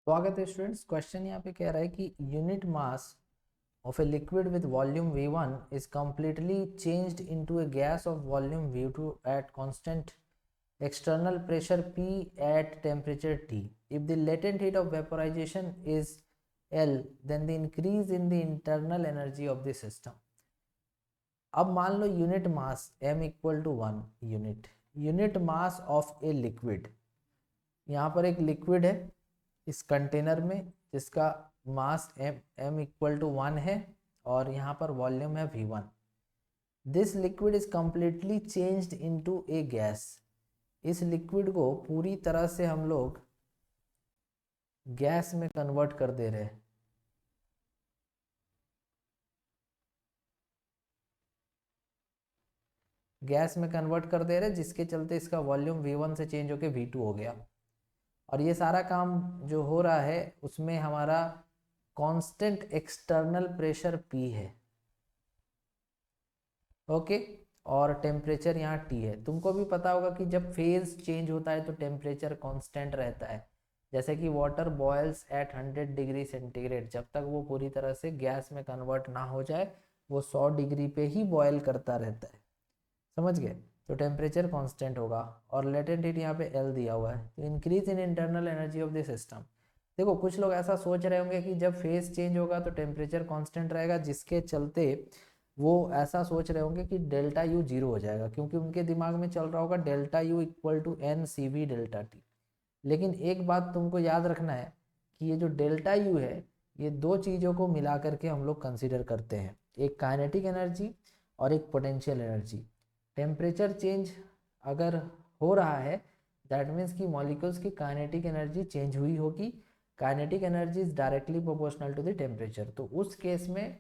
स्वागत है students. Question यहाँ पे कह रहा है कि unit mass of a liquid with volume v1 is completely changed into a gas of volume v2 at constant external pressure P at temperature T. If the latent heat of vaporization is L, then the increase in the internal energy of the system. अब मान लो unit mass m equal to 1 unit mass of a liquid. यहाँ पर एक liquid है इस container में जिसका मास m इक्वल टू 1 है और यहाँ पर वॉल्यूम है v1। This liquid is completely changed into A gas. इस लिक्विड को पूरी तरह से हम लोग गैस में कन्वर्ट कर दे रहे हैं। गैस में कन्वर्ट कर दे रहे जिसके चलते इसका वॉल्यूम v1 से चेंज होके v2 हो गया। और ये सारा काम जो हो रहा है उसमें हमारा कांस्टेंट एक्सटर्नल प्रेशर P है, ओके, और टेम्परेचर यहाँ T है। तुमको भी पता होगा कि जब फेज चेंज होता है तो टेम्परेचर कांस्टेंट रहता है। जैसे कि water boils at 100 degree centigrade, जब तक वो पूरी तरह से गैस में कन्वर्ट ना हो जाए वो 100 डिग्री पे ही बॉयल करता रहता है, समझ गए। तो टेम्परेचर कांस्टेंट होगा और लेटेंट हीट यहाँ पे L दिया हुआ है। तो increase in internal energy of the system. देखो कुछ लोग ऐसा सोच रहे होंगे कि जब फेज चेंज होगा तो टेम्परेचर कांस्टेंट रहेगा, जिसके चलते वो ऐसा सोच रहे होंगे कि डेल्टा यू जीरो हो जाएगा, क्योंकि उनके दिमाग में चल रहा होगा delta U equal to N C V delta T. लेकिन एक बात तुमको याद रखना है कि ये जो डेल्टा यू है ये दो चीज़ों को मिला करके हम लोग कंसिडर करते हैं, एक काइनेटिक एनर्जी और एक पोटेंशियल एनर्जी। टेम्परेचर चेंज अगर हो रहा है दैट मीन्स कि मॉलिक्यूल्स की काइनेटिक एनर्जी चेंज हुई होगी। Kinetic energy is directly proportional to the temperature, तो उस केस में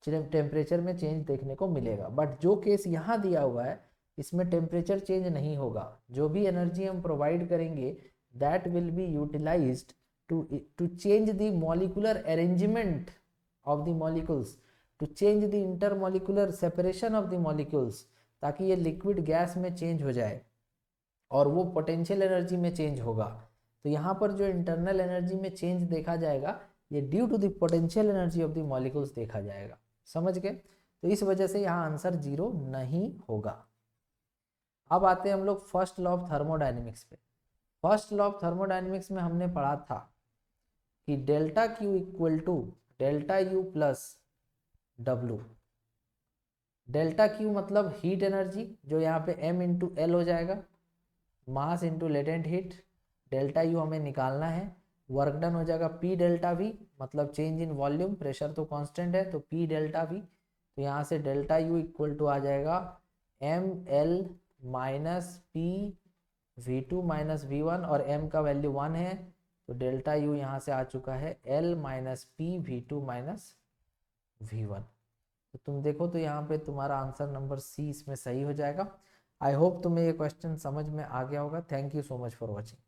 टेम्परेचर में चेंज देखने को मिलेगा। बट जो केस यहाँ दिया हुआ है इसमें टेम्परेचर चेंज नहीं होगा। जो भी एनर्जी हम प्रोवाइड करेंगे that will be utilized to change the molecular arrangement of the molecules, to change the intermolecular separation of the molecules, ताकि ये लिक्विड गैस में चेंज हो जाए और वो पोटेंशियल एनर्जी में चेंज होगा। तो यहाँ पर जो इंटरनल एनर्जी में चेंज देखा जाएगा ये due to the potential energy of the molecules देखा जाएगा, समझ गए। तो इस वजह से यहाँ आंसर जीरो नहीं होगा। अब आते हैं हम लोग फर्स्ट लॉ ऑफ थर्मोडाइनमिक्स पे। फर्स्ट लॉ ऑफ थर्मोडाइनमिक्स में हमने पढ़ा था कि delta Q equal to delta U plus W. Delta Q मतलब हीट एनर्जी जो यहाँ पे m इंटू एल हो जाएगा, mass into latent heat. Delta U हमें निकालना है। वर्क डन हो जाएगा P डेल्टा वी, मतलब चेंज इन वॉल्यूम, प्रेशर तो कांस्टेंट है तो P डेल्टा वी। तो यहाँ से डेल्टा यू इक्वल टू आ जाएगा m L minus P V2 minus V1, और m का वैल्यू 1 है तो डेल्टा यू यहाँ से आ चुका है L minus P V2 minus V1। तो तुम देखो तो यहाँ पे तुम्हारा आंसर नंबर सी इसमें सही हो जाएगा। आई होप तुम्हें ये क्वेश्चन समझ में आ गया होगा। Thank you so much for watching.